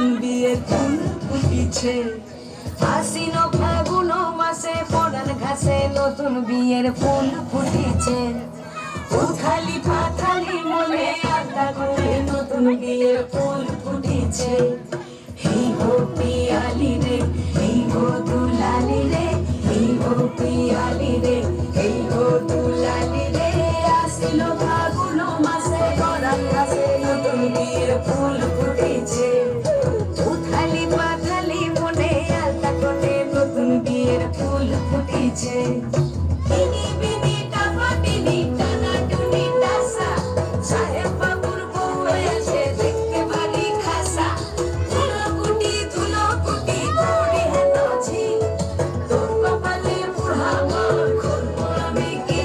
নতুন বিয়ের ফুল ফুটিছে আশ্বিন ফাগুন মাসে পরান ঘাসে নতুন বিয়ের ফুল ফুটিছে উথালি পাথালি মনে আড্ডা করে নতুন বিয়ের ফুল ফুটিছে এই গো পিয়ালি রে এই গো দুলালি রে এই গো পিয়ালি রে এই গো দুলালি রে আশ্বিন ফাগুন মাসে পরান ঘাসে নতুন বিয়ের ফুল ফুটিছে উথালি পাথালি মনে আড্ডা করে নতুন বিয়ের ফুল ফুটিছে বিনি বিনি টাপাটিনি টানাটুনি ডাসা সাহেব বাবুর বউ এসে দেখতে ভারী খাসা ধুলোকুটি গড়ি হেনছি তোর কপালে বুড়া মার খুলব আমি কি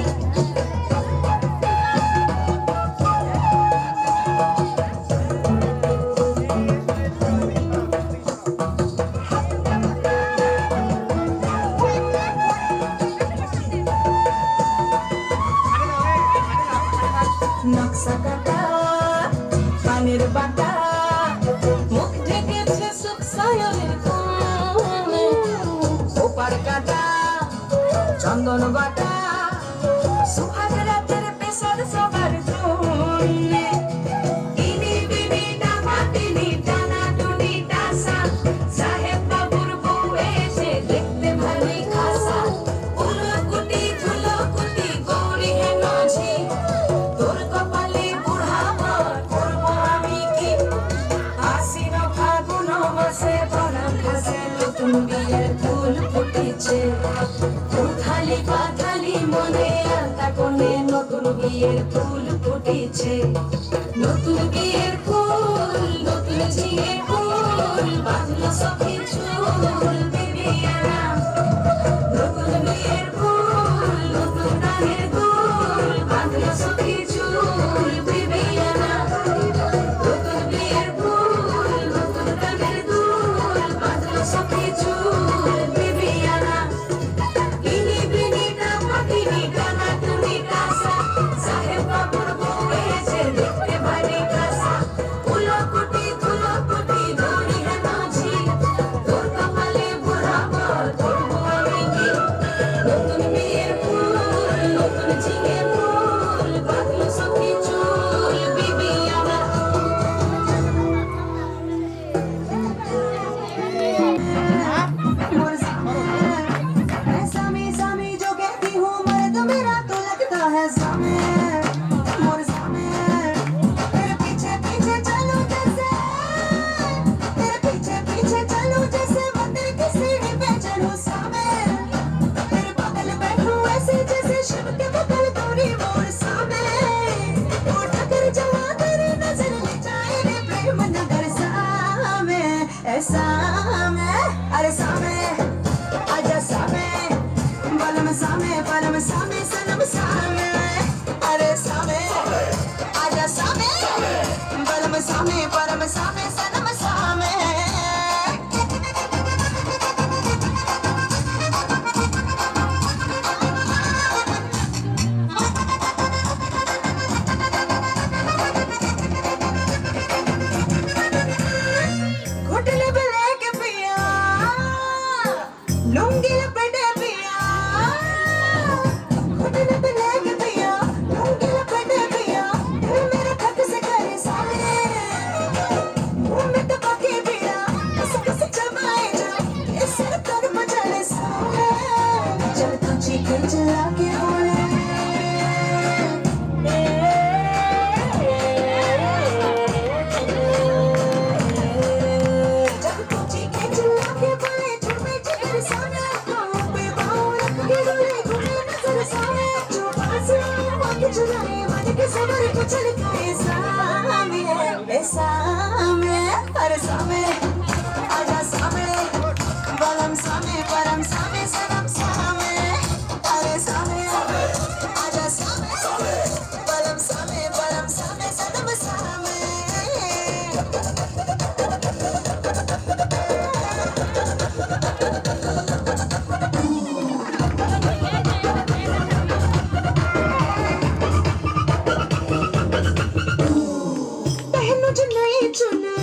নকশা কাটা পানির বাটা মুখ ঢেকেছে সুখ সায়নের কোণে ওপার কাটা চন্দন বাটা সুহাগ রাতের পেশার সবার জন্যে ইনি বিনি টাপাটিনি টানাটুনি ডাসা সাহেব বাবুর বউ এসে দেখতে ভারী খাসা উলকুটি ধুলোকুটি গৌরী হেনছি তোর কপালে বুড়া মার করব আমি কি আশ্বিন ফাগুন মাসে পরান ঘাসে নতুন বিয়ের ফুল ফুটেছে উথালি পাথালি মনে আলতা কোণে নতুন বিয়ের ফুল ফুটেছে নতুন বিয়ের ফুল নতুন ঝিঙে ফুল বাঁধলো সখী চুল বিবিয়ানা নতুন বিয়ের ফুল নতুন রানের দুল বাঁধলো সখী চুল বিবিয়ানা নতুন বিয়ের ফুল নতুন রানের দুল বাঁধলো সখী চুল বিবিয়ানা ইনি বিনি টাপাটিনি টানাটুনি ডাসা সাহেব বাবুর বউ এসে দেখতে ভারী খাসা উলকুটি ধুলোকুটি গড়ি হেনছি তোর কপালে বুড়া মার করব আমি কি নতুন বিয়ের ফুল নতুন ঝিঙে ফুল বাঁধলো সখী চুল বিবিয়ানা मैं सामी सामी जो कहती हूँ मर्द मेरा तो लगता है सामे मोर सामे तेरे पीछे पीछे चलो जैसे तेरे पीछे पीछे चलो जैसे मंदिर की सीढ़ी पे चढ़ूं सामे तेरे बगल बैठूं ऐसे जैसे शिव के बगल गौरी मोर सामे उठा कर जवा तेरी नजर ले जाए रे प्रेम नगर सामे ऐसा में अरे सामे आजा सामे बलम सामे परम सामे सनम सामे अरे सामे आजा सामे बलम सामे परम सामे सनम सामे घुटने पे लेके पिया लुंगी लपेटे पिया घुटने पे लेके पिया लुंगी लपेटे पिया दिल मेरा धक से करे साले मुंह में दबा के पिया कस कस चबाए जा इस सर पर मचले साले जब तू चीखे चला के बोले जब तू चीखे चला के बोले झूमे जिगर साना पाँव पे पाँव रख के डोले घूमे नजर सामे जो पास आके चुराए मन के सबर को छलकाए सामे सामे अरे सामे आजा सामे बलम सामे परम सामे सनम सामे अरे सामे आजा सामे बलम सामे परम सामे सनम सामे पहनो जो नई चुनर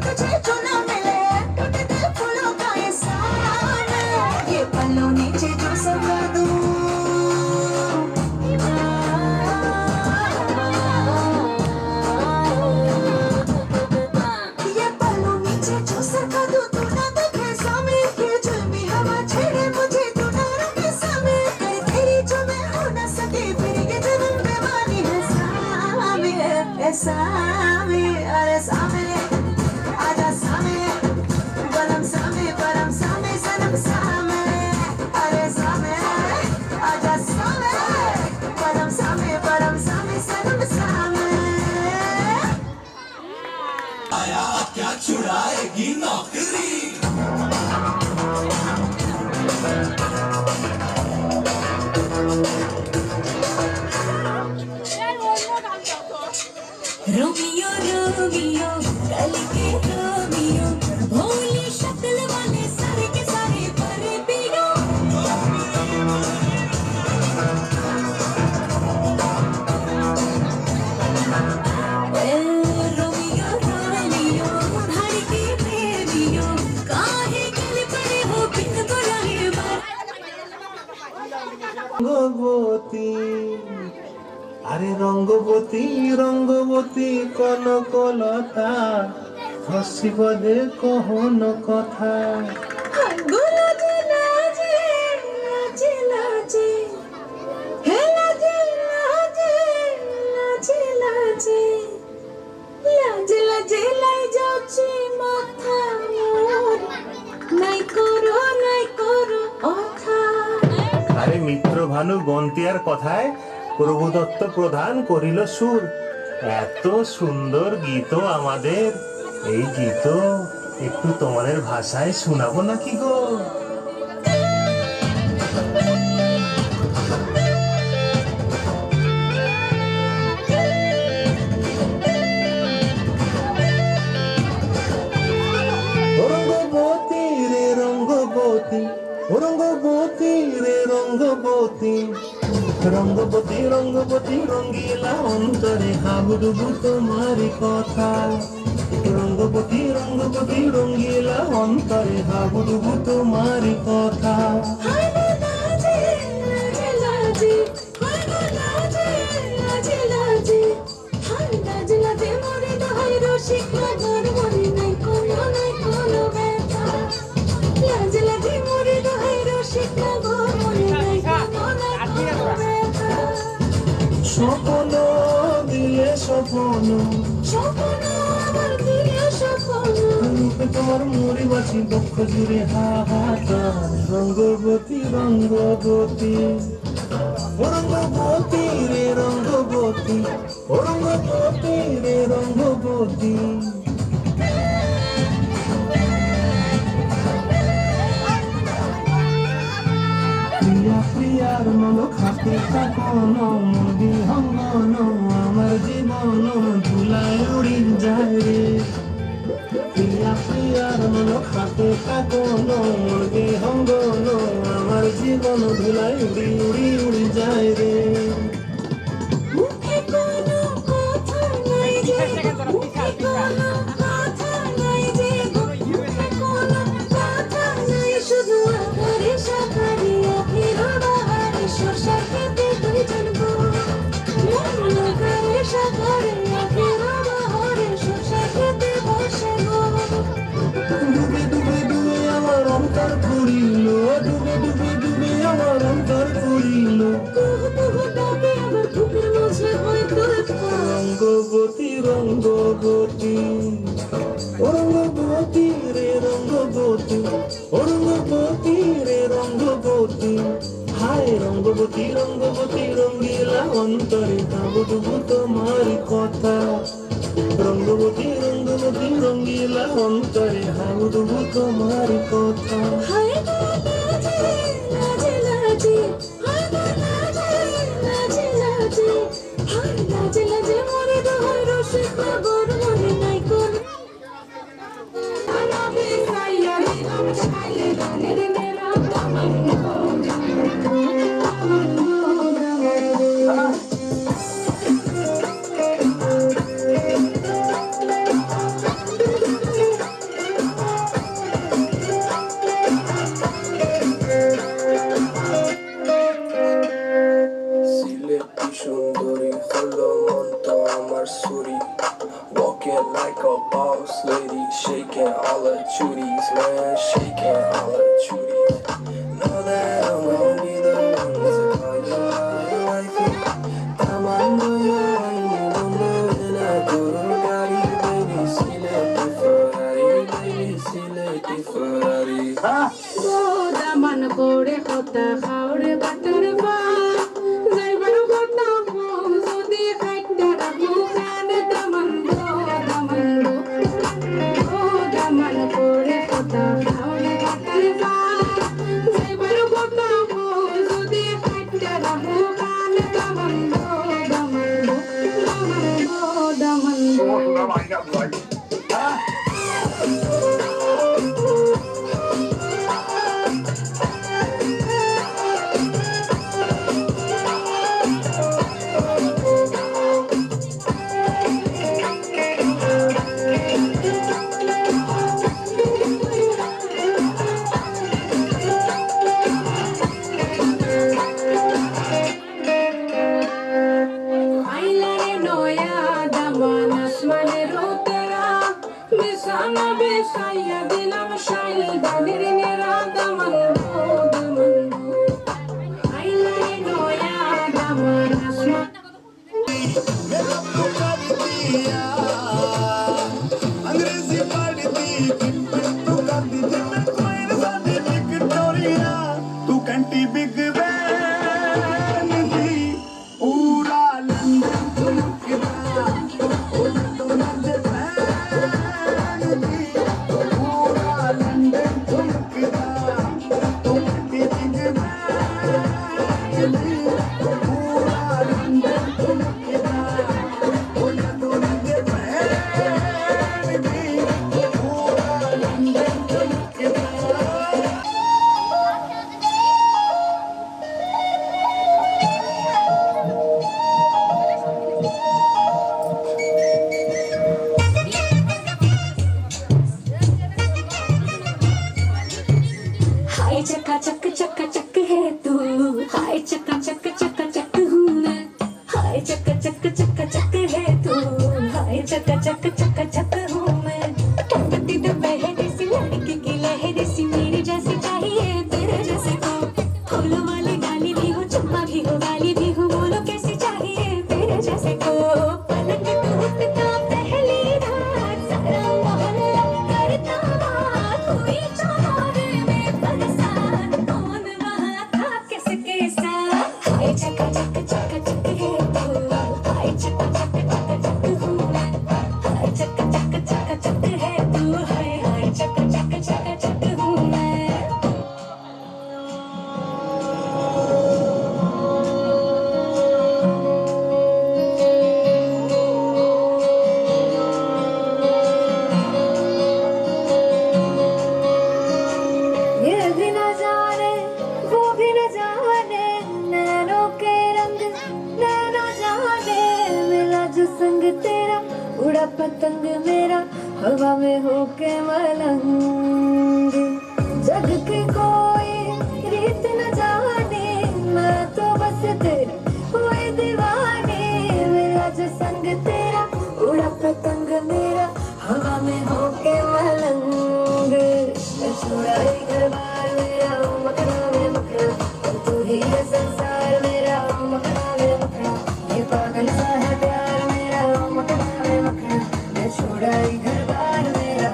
तुझे जो ना मिले टूटे दिल फूलों का ये सामने ये पल्लू नीचे जो सका दूं ये पल्लू नीचे जो सका दूं तू ना देखे सामने ये जुल्मी हवा छेड़े मुझे तू ना रुके सामने तेरी जो मैं हो ना सके फिर ये जन्म बेमानी है सामने सामने अरे सामने आजा सामने बलम सामने परम सामने सनम सामने अरे सामने आजा सामने बलम सामने परम सामने सनम सामने आया क्या छुड़ाएगी नौकरी रोमियो रोमियो कल के रोमियो भोली शक्ल वाले सारे के सारे पर पियो रोमियो रोमियो धड़के प्रेमियो काहे गल पड़े हो बिन बुलाए রঙ্গবতী আরে রঙ্গবতী রঙ্গবতী কনকলতা হসিব দে কহন কথা গুলো লাজে লাজে লাজে হে লাজে লাজে লাজে লাজে লাজে লাজে লাই যাচ্ছে মাথা মোর নাই করো অথা আরে মিত্র ভানু বন্তিয়ার কথায় প্রভুদত্ত প্রধান করিল সুর এত সুন্দর গীত আমাদের এই গীত একটু তোমাদের ভাষায় শোনাবো নাকি গো রঙ্গবতী রে রঙ্গবতী রঙ্গবতী রে রঙ্গবতী রঙ্গবতী রঙ্গবতী রঙ্গিলা অন্তরে হাবুডুবু তোমারি কথা রঙ্গবতী রঙ্গবতী রঙ্গিলা অন্তরে হাবুডুবু তোমারি কথা হায় গো লাজে লাজে লাজে হায় গো লাজে লাজে লাজে হায় লাজে লাজে মরে দহাই রসিক লাগর মরে নাই কোনো ব্যথা লাজে লাজে মরে দহাই রসিক লাগর মরে নাই কোনো ব্যথা স্বপ্ন দিলে স্বপ্ন স্বপ্ন আমার দিলে স্বপ্ন রূপে তোমার মরি বাঁচি বক্ষ জুড়ে হাহাকার রঙ্গবতী রঙ্গবতী রঙ্গবতী রে রঙ্গবতী রঙ্গবতী রে রঙ্গবতী প্রিয়া প্রিয়ার মন খাতে কাকন বিহঙ্গন আমার জীবন ধুলায় উড়ি যায় রে প্রিয়া প্রিয়ার মন খাতে কাকন বিহঙ্গন আমার জীবন ধুলায় উড়ি উড়ি উড়ি যায় রে মুখে কোনো কথা নাই যে মুখে কোনো কথা নাই যে মুখে কোনো কথা নাই শুধু আকারে সাকারে আখের বাহারে শসা খেতে দুইজন গো মন আকারে সাকারে আখের বাহারে শসা খেতে বসে গো ডুবে ডুবে ডুবে আমার অন্তর পুরিল ডুবে ডুবে ডুবে আমার অন্তর পুরিল কুহু কুহু ডাকে আমার বুকের মাঝে হয় তোর রঙ্গবতী রঙ্গবতী রঙ্গবতী রে রঙ্গবতী রঙ্গবতী রে রঙ্গবতী হায় রঙ্গবতী রঙ্গবতী রঙ্গিলা অন্তরে হাবুডুবু তোমার কথা রঙ্গবতী রঙ্গবতী রঙ্গিলা অন্তরে হাবুডুবু তোমার কথা হায় গো লাজে লাজে লাজে হায় গো লাজে লাজে লাজে হায় লাজে লাজে মরে দহাই রসিক লাগর মরে নাই কোন আলাবে সাইয়া হিরাম ছাইলে গানের মেরা দামান shaking all the chuties, man, shaking all the chuties. Know that I'm gonna be the one to call you my wifey. Tamando ya mundo na kurugari, baby, sileti Ferrari. দামান করে কথা খাওরে বাটার বা যাইবার কথা যদি খাইতে রাখো খানে দামান করে কথা খাওরে বাটার বা যাইবার কথা যদি খাইতে রাখো খানে দামান पतंग मेरा हवा में होके मलंग जग की कोई रीत न जाने मैं तो बस तेरे हुए दीवाने मेरा जो संग तेरा उड़ा पतंग मेरा हवा में होके मलंग छोड़ा ही घर बार मेरा मखना में मखना तू ही है संसार मेरा मखना में मखना ये पागल सा है प्यार मेरा मखना में मखना छोड़ा ही घर बार मेरा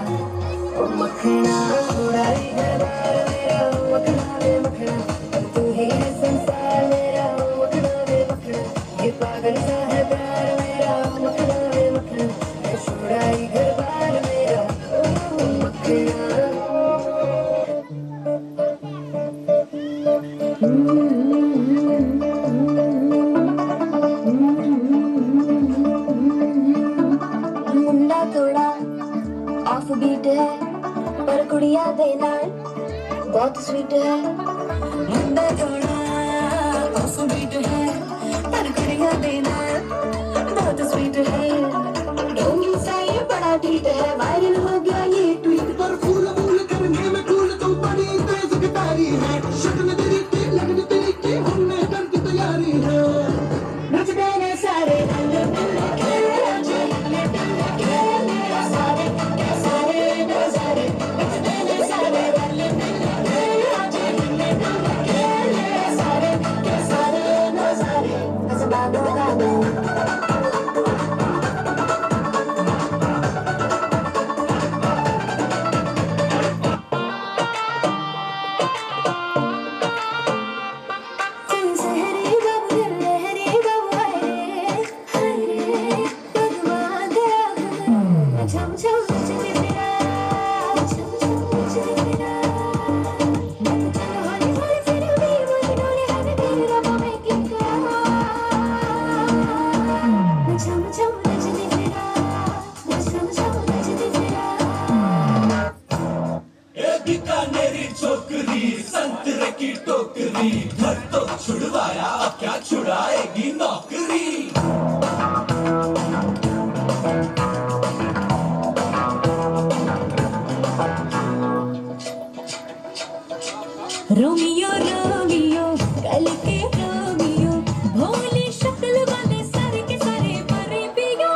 ओ मखना छोड़ा ही घर बार मेरा मखना में मखना तू ही है संसार मेरा मखना में मखना ये पागल सा है प्यार मेरा मखना में मखना छोड़ा ही घर बार मेरा ओ मखना मुंडा थोड़ा ऑफ बीट है पर कुड़िया देना बहुत स्वीट है मुंडा थोड़ा ऑफ बीट है पर कुड़िया देना बहुत स्वीट है ढोंगी सा ये बड़ा ठीक है वायरल हो गया ये ट्वीट पर फूल फूल करने में फूल तुम बड़ी तेज गिटारी है शक्ल तेरी की लगन तेरी की हमने कर की तैयारी है नच देने सारे रंग मिल के की टोकरी, घर तो छुड़वाया, अब क्या छुड़ाएगी नौकरी। रोमियो रोमियो कल के रोमियो, भोली शक्ल वाले सारे के सारे मरे पियो।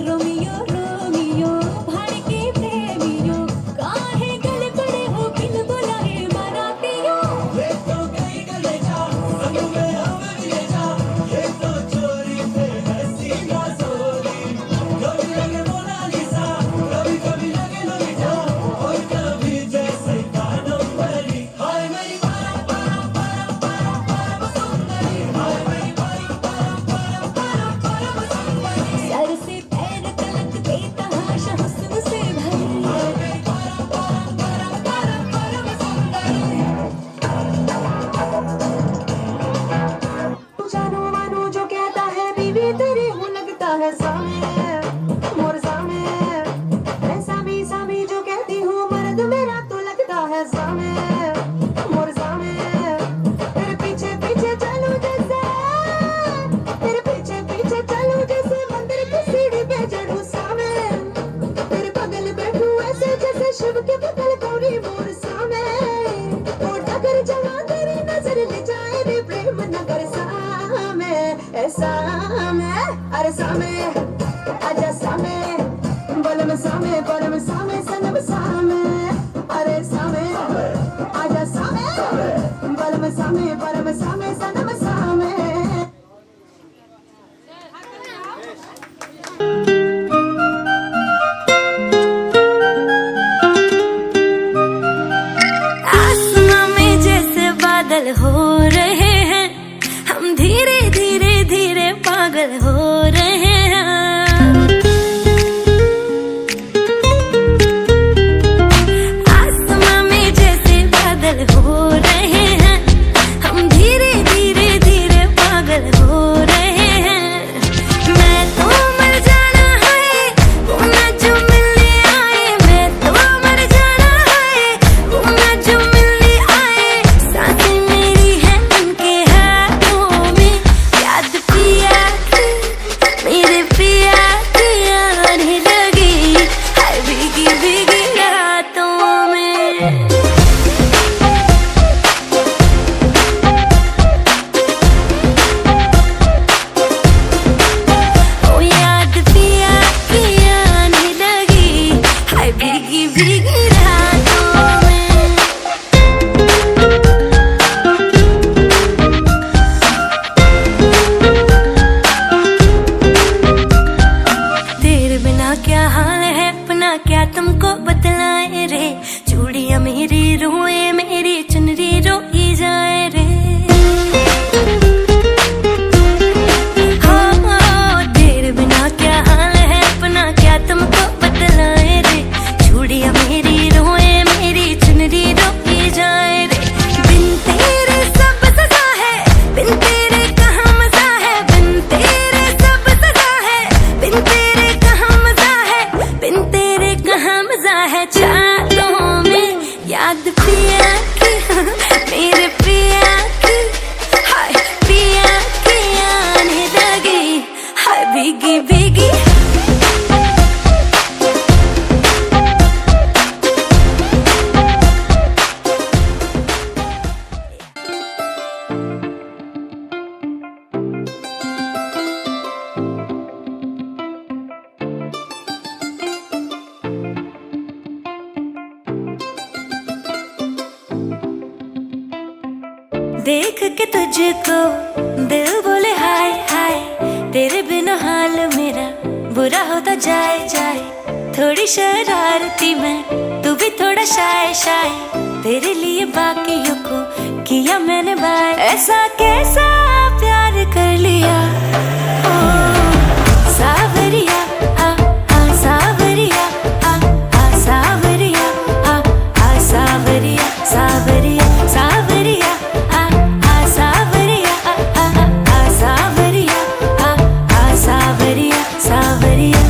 रोमियो रोमियो भाड़ के प्रेमियो, काहे गल पड़े हो बिन बुलाए मरातियो। ये तो गई गलेजा, संग में हमें भी ले जा, ये तो चोरी पे है सीना चोरी। कभी लगे मोनालिसा, कभी कभी लगे लोलिता, और कभी जैसे कादम्बरी। हाय मेरी परम परम परम परम परम सुंदरी, हाय मेरी परम परम परम परम परम सुंदरी। सर से पैर तलक बेतहाशा हुस्न से भरी, हाय मेरी परम परम परम परम परम सुंदरी। जानू मानू जो कहता है बीवी तेरी हूँ लगता है सामे मोर सामे। मैं सामी सामी जो कहती हूँ मर्द मेरा तो लगता है सामे मोर सामे। तेरे पीछे पीछे चलूं जैसे, तेरे पीछे पीछे चलूं जैसे मंदिर की सीढ़ी पे चढ़ूं सामे। तेरे बगल बैठूं ऐसे जैसे शिव के बगल गौरी मोर सामे। ओ डगर जवा तेरी नजर ले जाए रे प्रेम नगर सामे। ऐसा में अरे सामे आजा सामे, बलम सामे परम सामे सनम सामे। अरे सामे आजा सामे, बलम सामे परम सामे सनम सामे। आसमां में जैसे बादल हो रहे हैं, हम धीरे धीरे धीरे पागल हो रहे हैं। आसमां में जैसे बादल हो रहे हैं, हम धीरे धीरे धीरे पागल हो रहे हैं। मैं तो मर जाना है वो ना जो मिलने आए, मैं तो मर जाना है वो ना जो मिलने आए। सांसें मेरी है उनके हाथों में, याद पिया की मेरे पिया की आने लगी, हाय भीगी भीगी रातों में। ओ याद पिया की आने लगी, हाय भीगी भीगी रातों में। तेरे बिना क्या हाल है अपना, क्या तुमको बतलाए रे। चूड़ियां मेरी रोए, मेरी चुनरी रोई जाए रे। हाँ, तेरे बिना क्या हाल है अपना, क्या तुमको बतलाए रे। चूड़ियां मेरी रोए, मेरी चुनरी रोई जाए रे। बिन तेरे सब सजा है, बिन तेरे कहाँ मजा है, बिन तेरे सब सजा है, बिन तेरे कहाँ मजा है, बिन तेरे कहाँ मजा है। चारों में याद पिया की मेरे पिया की, हाय पिया की आने लगी, हाय भीगी भीगी। देख के तुझको दिल बोले हाय हाय, तेरे बिना हाल मेरा बुरा होता जाए जाए। थोड़ी शरारती मैं, तू भी थोड़ा शाय शाय, तेरे लिए बाकियों को किया मैंने बाय। ऐसा कैसा प्यार कर लिया ओ सावरिया, सावरिया, सावरिया, सावरिया, सावरिया, सावरिया, सावरिया, सावरिया, सावरिया, सावरिया।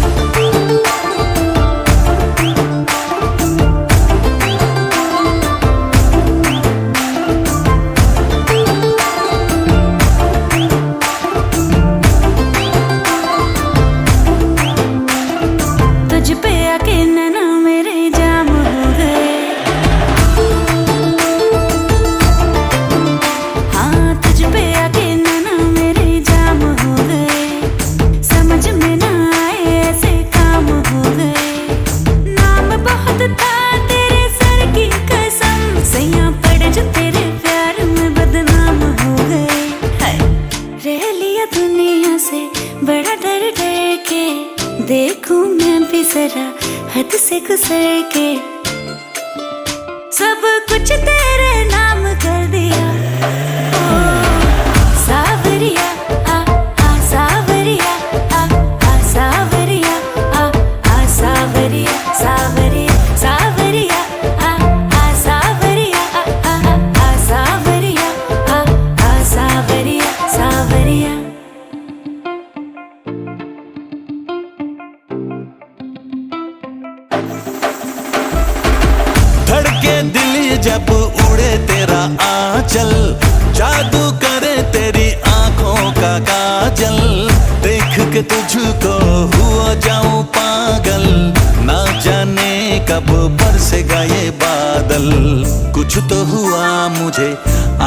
बड़ा डर डर के देखूं मैं भी जरा हद से गुजर के, सब कुछ तेरे नाम कर दिया। ओ सावरिया आ सावरिया आ सावरिया आ सावरिया सावरिया सावरिया आ सावरिया आ सावरिया आ सावरिया सावरिया। धड़के दिल जब उड़े तेरा आंचल, जादू करे तेरी आंखों का काजल, देख के तुझको हुआ जाऊं पागल, ना जाने कब बरसेगा ये बादल। कुछ तो हुआ मुझे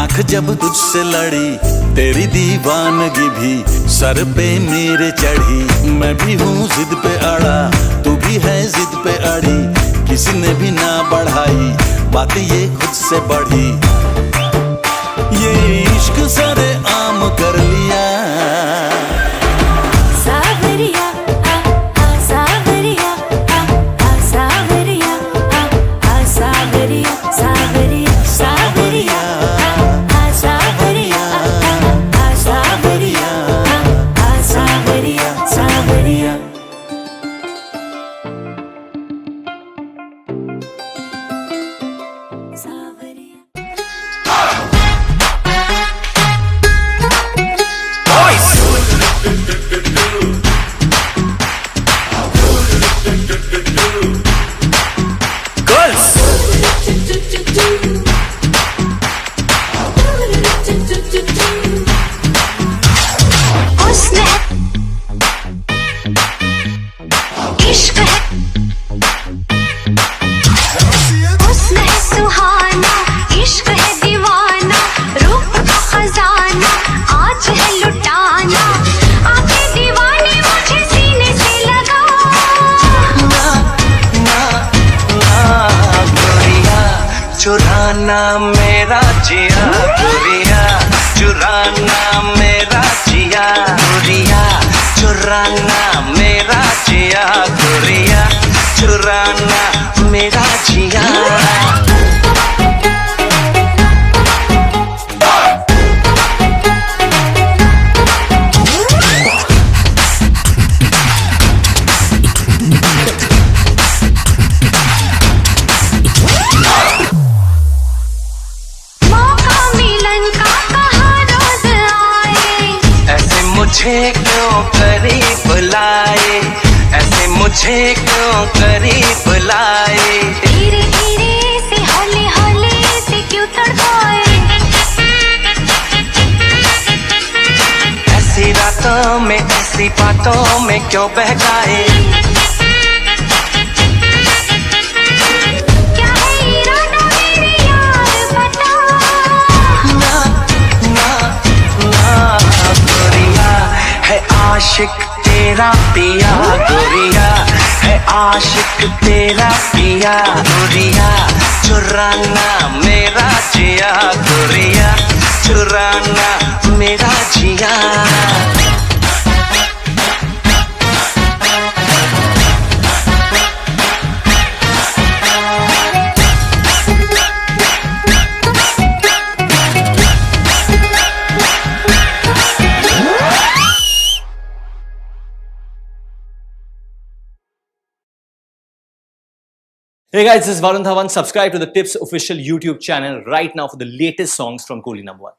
आंख जब तुझसे लड़ी, तेरी दीवानगी भी सर पे मेरे चढ़ी। मैं भी हूँ जिद पे अड़ा, तू भी है जिद पे अड़ी, किसी ने भी ना बढ़ाई बात ये खुद से बढ़ी। ये इश्क सारे आम कर लिया। सावरिया आ सावरिया आ सावरिया आ सावरिया सावरिया सावरिया आ सावरिया आ सावरिया आ सावरिया सावरिया। चुराना मेरा जिया गोरिया, चुराना मेरा जिया गोरिया, चुराना मेरा जिया गोरिया, चुराना मेरा जिया। मुझे क्यों करीब लाए, ऐसे मुझे क्यों करीब लाए, धीरे धीरे से हौले हौले से क्यों तड़पाए, ऐसी रातों में ऐसी बातों में क्यों बहकाए। क्या है इरादा मेरे यार बता। ना ना ना गोरिया है आशिक तेरा पिया गोरिया, है आशिक तेरा पिया गोरिया, चुराना मेरा जिया गोरिया, चुराना मेरा जिया। Hey guys, this is Varun Dhawan. Subscribe to the Tips official YouTube channel right now for the latest songs from Kohli #1.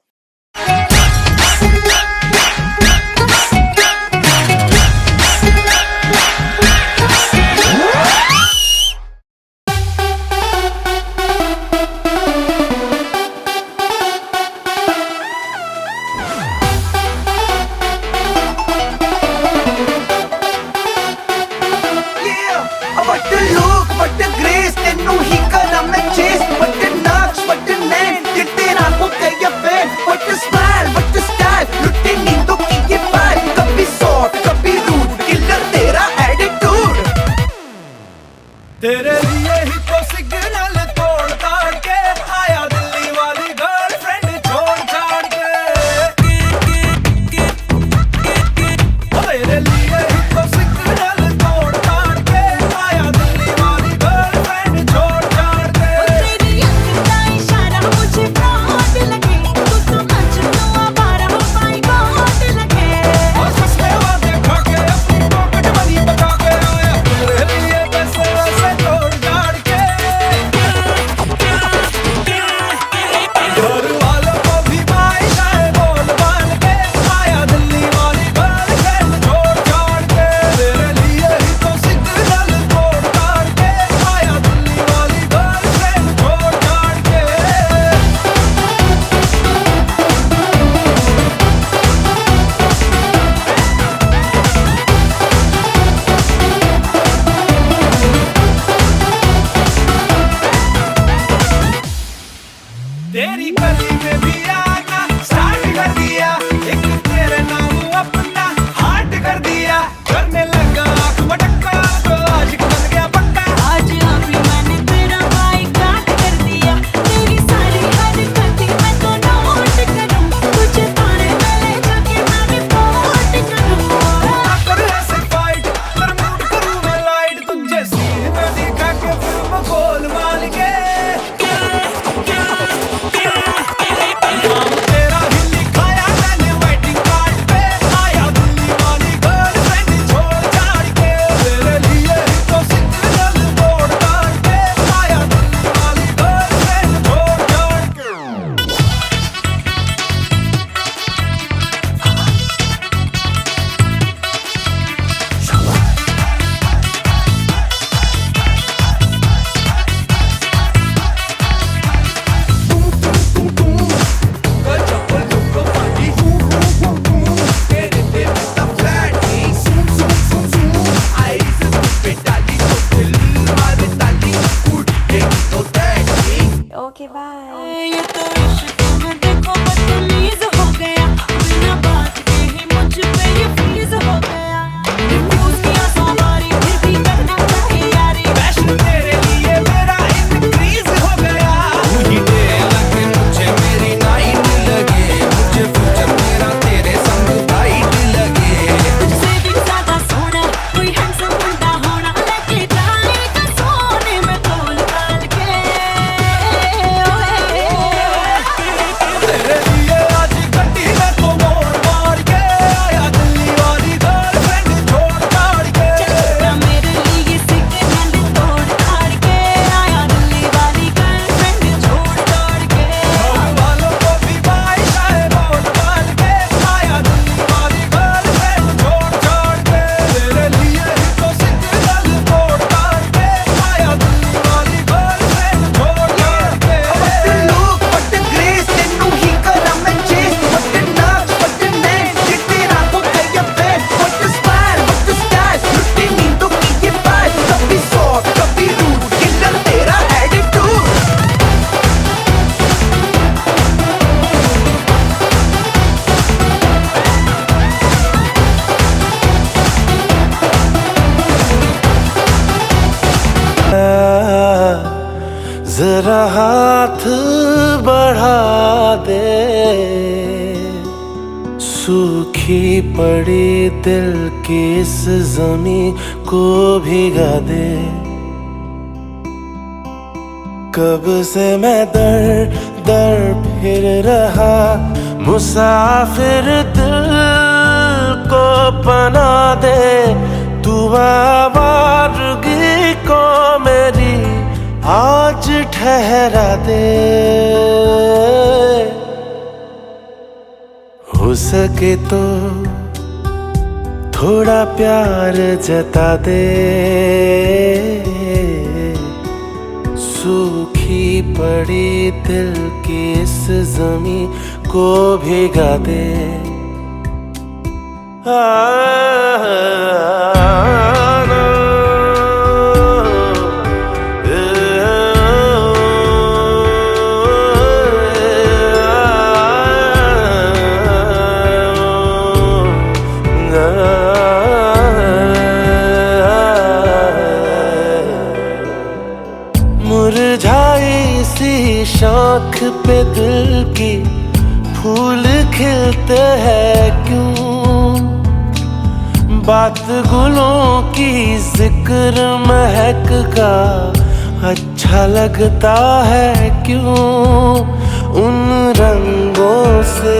सूखी पड़ी दिल की इस जमीन को भिगा दे। कब से मैं दर दर फिर रहा मुसाफिर, दिल को पना दे तू आवारगी को मेरी आज ठहरा दे। हो सके तो थोड़ा प्यार जता दे, सूखी पड़ी दिल की इस जमीन को भिगा दे। मुरझाई सी शाख पे दिल की फूल खिलते हैं क्यों, बात गुलों की जिक्र महक का अच्छा लगता है क्यों। उन रंगों से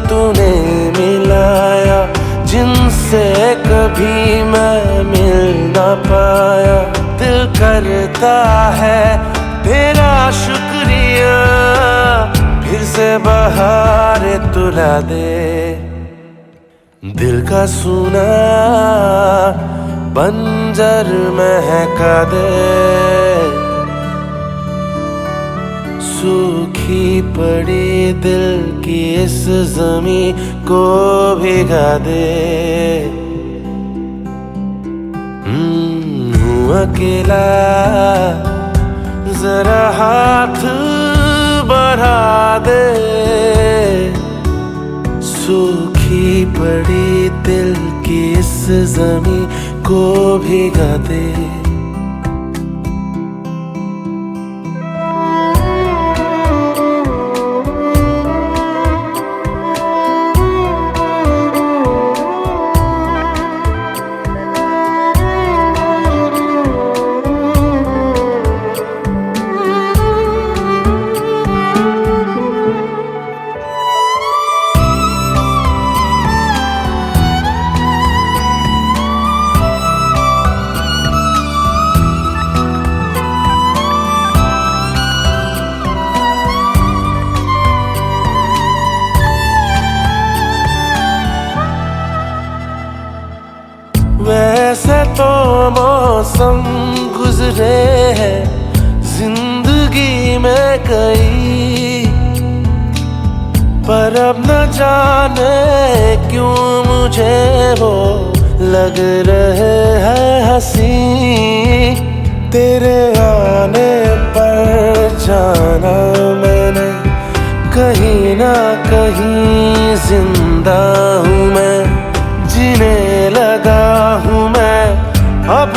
तूने मिलाया जिनसे कभी मैं मिल ना पाया, दिल करता है तेरा शुक्रिया फिर से बहार तुला दे। दिल का सूना बंजर महका दे, सूखी पड़ी दिल की इस जमीन को भिगा दे। हूँ अकेला जरा हाथ बढ़ा दे, सूखी पड़ी दिल की इस जमीन को भिगा दे। वैसे तो मौसम गुजरे हैं जिंदगी में कई, पर अब न जाने क्यों मुझे वो लग रहे हैं हंसी। तेरे आने पर जाना मैंने कहीं ना कहीं जिंदा हूँ मैं, जीने लगा हूँ मैं अब